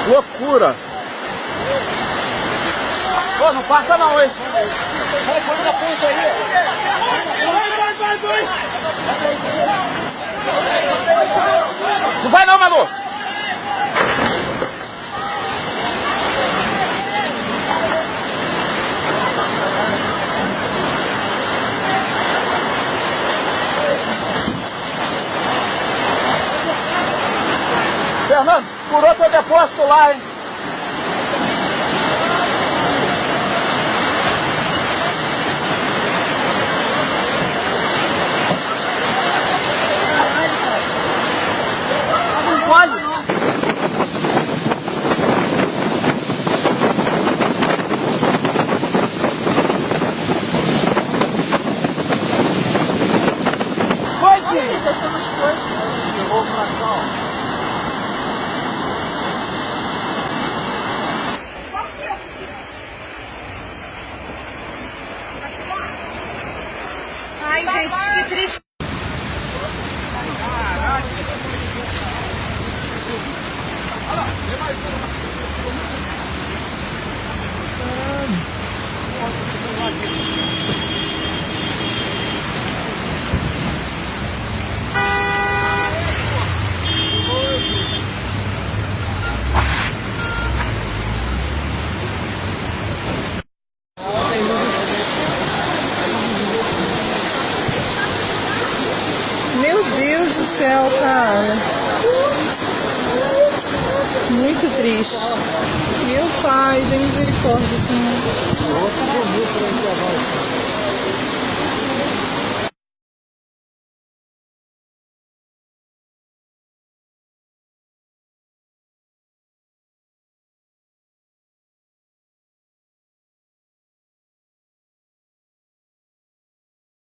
Loucura. Pô, não passa não, hein? Vai, põe na ponte aí. Vai. Não vai não, Manu. Fernando, furou teu depósito lá, hein? Não pode. Pode! Ai, gente, que triste. Meu Deus do céu, cara. Muito triste. Meu Pai, dê misericórdia, Senhor.